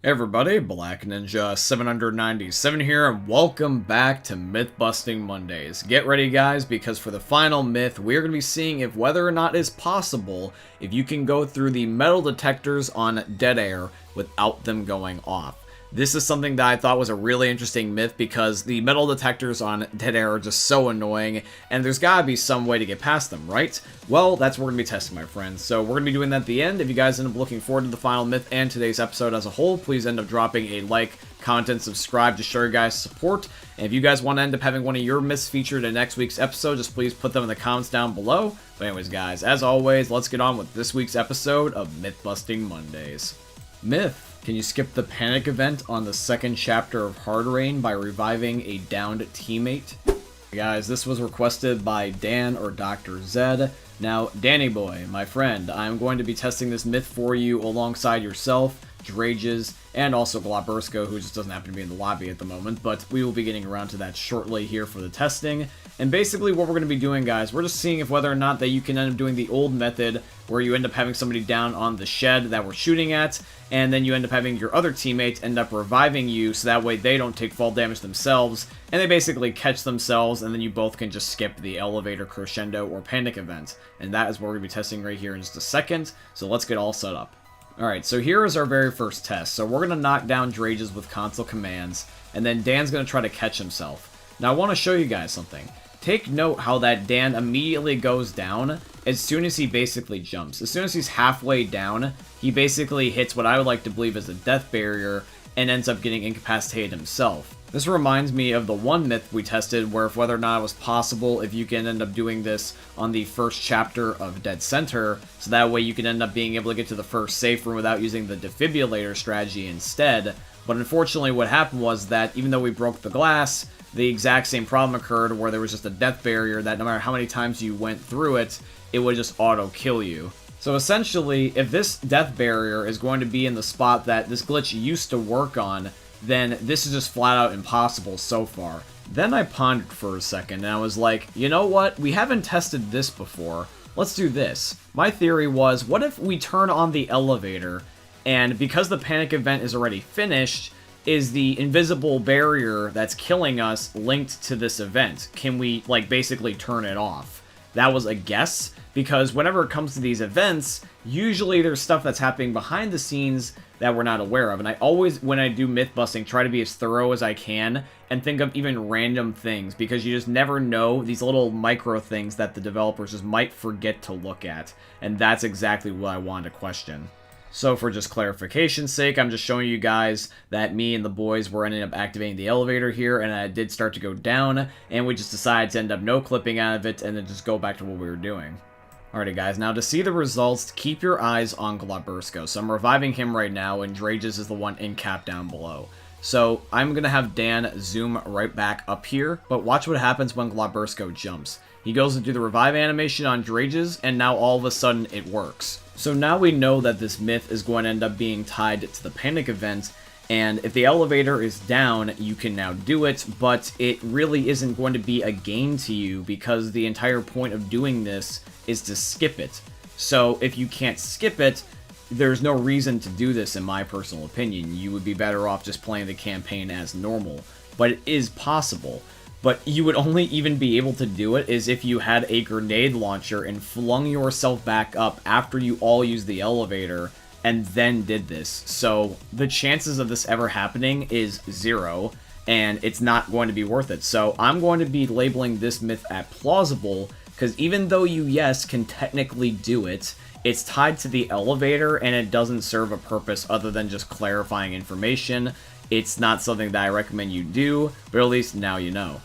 Hey everybody, Black Ninja 797 here, and welcome back to Myth Busting Mondays. Get ready guys, because for the final myth, we're going to be seeing if whether or not it's possible if you can go through the metal detectors on dead air without them going off. This is something that I thought was a really interesting myth because the metal detectors on dead air are just so annoying, and there's gotta be some way to get past them, right? Well, that's what we're gonna be testing, my friends. So we're gonna be doing that at the end. If you guys end up looking forward to the final myth and today's episode as a whole, please end up dropping a like, comment, and subscribe to show your guys' support. And if you guys want to end up having one of your myths featured in next week's episode, just please put them in the comments down below. But anyways, guys, as always, let's get on with this week's episode of Myth Busting Mondays. Myth. Can you skip the panic event on the second chapter of Hard Rain by reviving a downed teammate? Guys, this was requested by Dan or Dr. Zed. Now, Danny boy, my friend, I'm going to be testing this myth for you alongside yourself, Drages, and also Globbersko, who just doesn't happen to be in the lobby at the moment, but we will be getting around to that shortly here for the testing. And basically what we're going to be doing, guys, we're just seeing if whether or not that you can end up doing the old method where you end up having somebody down on the shed that we're shooting at, and then you end up having your other teammates end up reviving you so that way they don't take fall damage themselves, and they basically catch themselves, and then you both can just skip the elevator, crescendo, or panic event. And that is what we're going to be testing right here in just a second, so let's get all set up. Alright, so here is our very first test. So we're going to knock down Drages with console commands, and then Dan's going to try to catch himself. Now I want to show you guys something. Take note how that Dan immediately goes down as soon as he basically jumps. As soon as he's halfway down, he basically hits what I would like to believe is a death barrier and ends up getting incapacitated himself. This reminds me of the one myth we tested where if whether or not it was possible if you can end up doing this on the first chapter of Dead Center, so that way you can end up being able to get to the first safe room without using the defibrillator strategy instead. But unfortunately what happened was that even though we broke the glass, the exact same problem occurred where there was just a death barrier that no matter how many times you went through it, it would just auto-kill you. So essentially, if this death barrier is going to be in the spot that this glitch used to work on, then this is just flat out impossible so far. Then I pondered for a second and I was like, you know what, we haven't tested this before, let's do this. My theory was, what if we turn on the elevator, and because the panic event is already finished, is the invisible barrier that's killing us linked to this event? Can we, like, basically turn it off? That was a guess, because whenever it comes to these events, usually there's stuff that's happening behind the scenes that we're not aware of. And I always, when I do myth busting, try to be as thorough as I can and think of even random things, because you just never know these little micro things that the developers just might forget to look at. And that's exactly what I wanted to question. So for just clarification's sake, I'm just showing you guys that me and the boys were ending up activating the elevator here, and I did start to go down, and we just decided to end up no clipping out of it, and then just go back to what we were doing. Alrighty guys, now to see the results, keep your eyes on Globbersko. So I'm reviving him right now, and Drages is the one in cap down below. So I'm going to have Dan zoom right back up here, but watch what happens when Globbersko jumps. He goes to do the revive animation on Drages, and now all of a sudden it works. So now we know that this myth is going to end up being tied to the panic event, and if the elevator is down, you can now do it, but it really isn't going to be a gain to you because the entire point of doing this is to skip it. So if you can't skip it, there's no reason to do this in my personal opinion. You would be better off just playing the campaign as normal, but it is possible. But you would only even be able to do it is if you had a grenade launcher and flung yourself back up after you all used the elevator and then did this. So the chances of this ever happening is 0, and it's not going to be worth it. So I'm going to be labeling this myth at plausible, because even though you, yes, can technically do it, it's tied to the elevator and it doesn't serve a purpose other than just clarifying information. It's not something that I recommend you do, but at least now you know.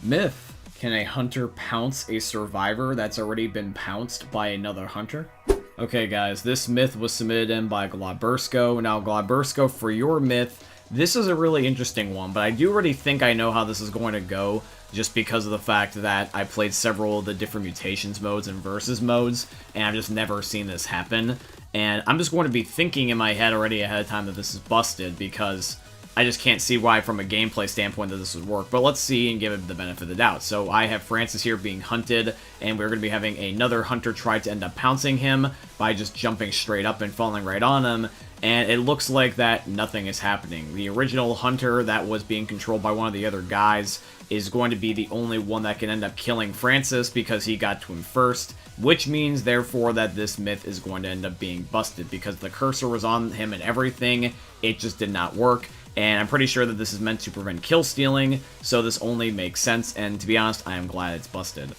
Myth. Can a hunter pounce a survivor that's already been pounced by another hunter? Okay guys, this myth was submitted in by Globbersko. Now Globbersko, for your myth, this is a really interesting one, but I do already think I know how this is going to go, just because of the fact that I played several of the different mutations modes and versus modes, and I've just never seen this happen. And I'm just going to be thinking in my head already ahead of time that this is busted, because I just can't see why from a gameplay standpoint that this would work, but let's see and give it the benefit of the doubt. So I have Francis here being hunted, and we're going to be having another hunter try to end up pouncing him by just jumping straight up and falling right on him, and it looks like that nothing is happening. The original hunter that was being controlled by one of the other guys is going to be the only one that can end up killing Francis because he got to him first, which means, therefore, that this myth is going to end up being busted because the cursor was on him and everything. It just did not work, and I'm pretty sure that this is meant to prevent kill stealing, so this only makes sense, and to be honest, I am glad it's busted.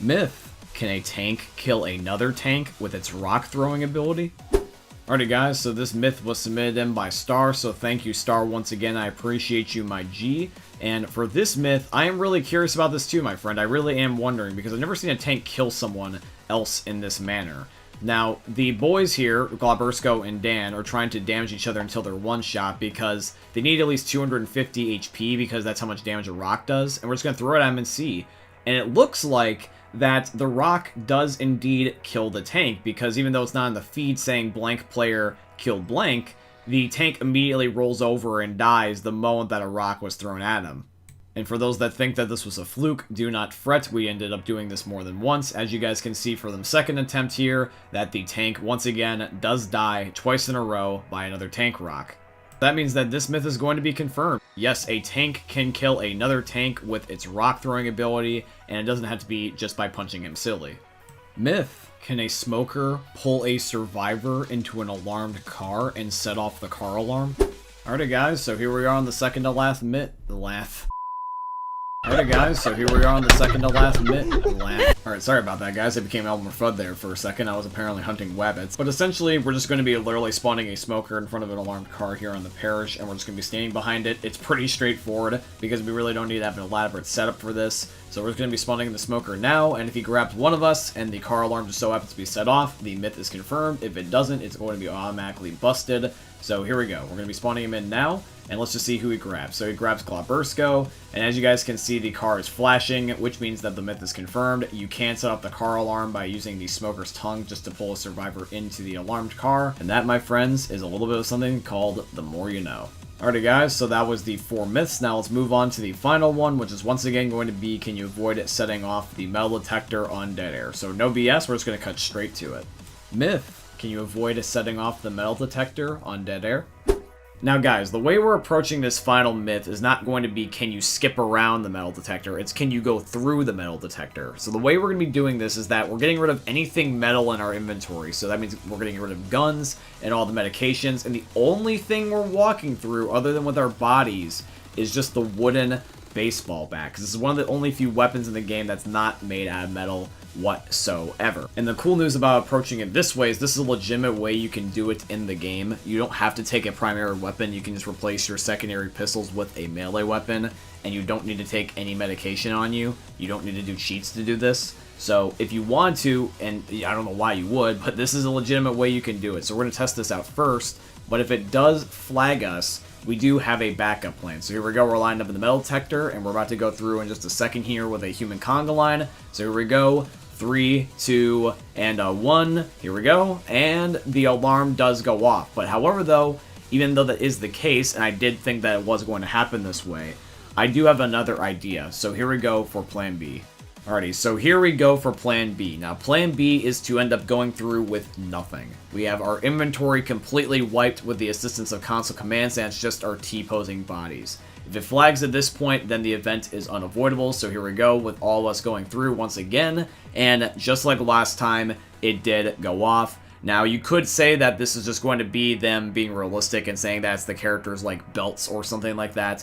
Myth. Can a tank kill another tank with its rock throwing ability? Alrighty guys, so this myth was submitted in by Star, so thank you Star once again, I appreciate you, my G. And for this myth, I am really curious about this too, my friend. I really am wondering, because I've never seen a tank kill someone else in this manner. Now, the boys here, Glabersko and Dan, are trying to damage each other until they're one-shot because they need at least 250 HP because that's how much damage a rock does, and we're just going to throw it at them and see. And it looks like that the rock does indeed kill the tank, because even though it's not in the feed saying blank player killed blank, the tank immediately rolls over and dies the moment that a rock was thrown at him. And for those that think that this was a fluke, do not fret, we ended up doing this more than once. As you guys can see for the second attempt here, that the tank once again does die twice in a row by another tank rock. That means that this myth is going to be confirmed. Yes, a tank can kill another tank with its rock throwing ability, and it doesn't have to be just by punching him silly. Myth. Can a smoker pull a survivor into an alarmed car and set off the car alarm? Alright guys, so here we are on the second to last myth. Alright guys, so here we are on the second to last myth. Alright, sorry about that guys, I became Elmer Fudd there for a second. I was apparently hunting wabbits. But essentially, we're just going to be literally spawning a smoker in front of an alarmed car here on the parish, and we're just going to be standing behind it. It's pretty straightforward, because we really don't need to have an elaborate setup for this. So we're just going to be spawning the smoker now, and if he grabs one of us, and the car alarm just so happens to be set off, the myth is confirmed. If it doesn't, it's going to be automatically busted. So here we go. We're going to be spawning him in now, and let's just see who he grabs. So he grabs Glabersko, and as you guys can see, the car is flashing, which means that the myth is confirmed. You can set up the car alarm by using the smoker's tongue just to pull a survivor into the alarmed car, and that, my friends, is a little bit of something called the more you know. Alrighty guys, so that was the 4 myths. Now let's move on to the final one, which is once again going to be, can you avoid setting off the metal detector on dead air? So no BS, we're just going to cut straight to it. Myth. Can you avoid setting off the metal detector on dead air? Now guys, the way we're approaching this final myth is not going to be can you skip around the metal detector, it's can you go through the metal detector. So the way we're going to be doing this is that we're getting rid of anything metal in our inventory. So that means we're getting rid of guns and all the medications, and the only thing we're walking through other than with our bodies is just the wooden baseball bat, because this is one of the only few weapons in the game that's not made out of metal whatsoever. And the cool news about approaching it this way is this is a legitimate way you can do it in the game. You don't have to take a primary weapon, you can just replace your secondary pistols with a melee weapon, and you don't need to take any medication on you. You don't need to do cheats to do this. So if you want to, and I don't know why you would, but this is a legitimate way you can do it. So we're going to test this out first, but if it does flag us, we do have a backup plan. So here we go, we're lined up in the metal detector, and we're about to go through in just a second here with a human conga line. So here we go, 3, 2, and 1, here we go, and the alarm does go off. But however though, even though that is the case, and I did think that it was going to happen this way, I do have another idea. So here we go for plan B. Alrighty, so here we go for plan B. Now plan B is to end up going through with nothing. We have our inventory completely wiped with the assistance of console commands, and it's just our T-posing bodies. If it flags at this point, then the event is unavoidable, so here we go with all of us going through once again, and just like last time, it did go off. Now, you could say that this is just going to be them being realistic and saying that it's the characters like belts or something like that,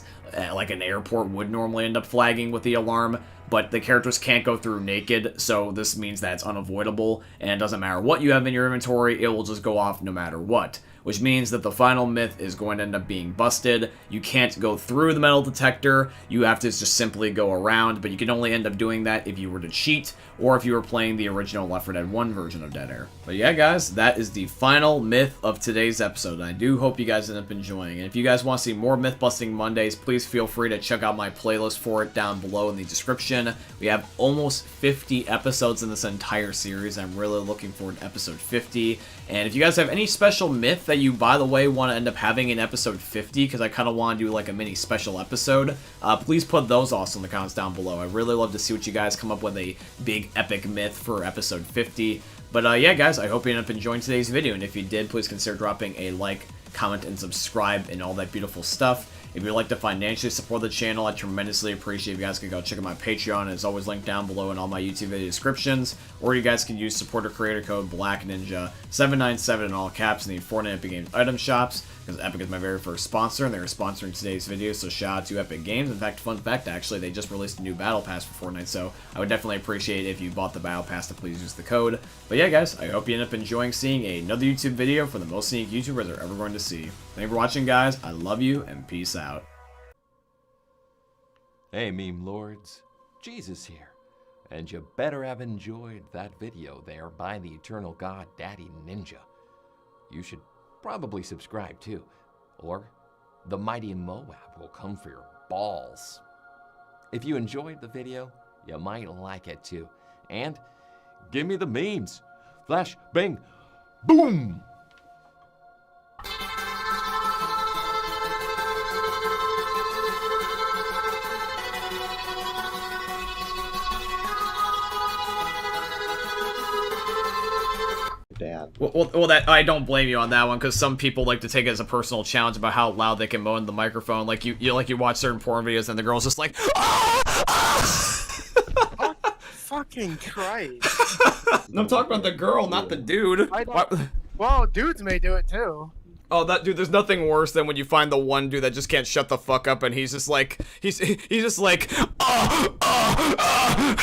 like an airport would normally end up flagging with the alarm, but the characters can't go through naked, so this means that it's unavoidable, and it doesn't matter what you have in your inventory, it will just go off no matter what. Which means that the final myth is going to end up being busted. You can't go through the metal detector, you have to just simply go around, but you can only end up doing that if you were to cheat, or if you were playing the original Left 4 Dead 1 version of Dead Air. But yeah guys, that is the final myth of today's episode. I do hope you guys end up enjoying it. If you guys want to see more Myth Busting Mondays, please feel free to check out my playlist for it down below in the description. We have almost 50 episodes in this entire series. I'm really looking forward to episode 50. And if you guys have any special myth that you, by the way, want to end up having in episode 50, because I kind of want to do like a mini special episode, please put those also in the comments down below. I really love to see what you guys come up with a big epic myth for episode 50. But yeah, guys, I hope you ended up enjoying today's video, and if you did, please consider dropping a like, comment, and subscribe, and all that beautiful stuff. If you'd like to financially support the channel, I tremendously appreciate if you guys could go check out my Patreon. It's always linked down below in all my YouTube video descriptions. Or you guys can use supporter creator code BlackNinja797 in all caps in the Fortnite Epic Games item shops, because Epic is my very first sponsor, and they're sponsoring today's video, so shout out to Epic Games. In fact, fun fact, actually, they just released a new Battle Pass for Fortnite, so I would definitely appreciate it if you bought the Battle Pass to please use the code. But yeah, guys, I hope you end up enjoying seeing another YouTube video from the most unique YouTubers they're ever going to see. Thank you for watching, guys. I love you, and peace out. Hey meme lords, Jesus here, and you better have enjoyed that video there by the eternal god Daddy Ninja. You should probably subscribe too, or the mighty Moab will come for your balls. If you enjoyed the video, you might like it too, and give me the memes. Flash, bang, boom! Dad. Well, that I don't blame you on that one, because some people like to take it as a personal challenge about how loud they can moan in the microphone. Like you watch certain porn videos and the girl's just like, ah! Oh, fucking Christ. No, I'm talking about the girl, not the dude. Well, dudes may do it too. Oh, that dude, there's nothing worse than when you find the one dude that just can't shut the fuck up, and he's just like, he's just like, ah, ah, ah.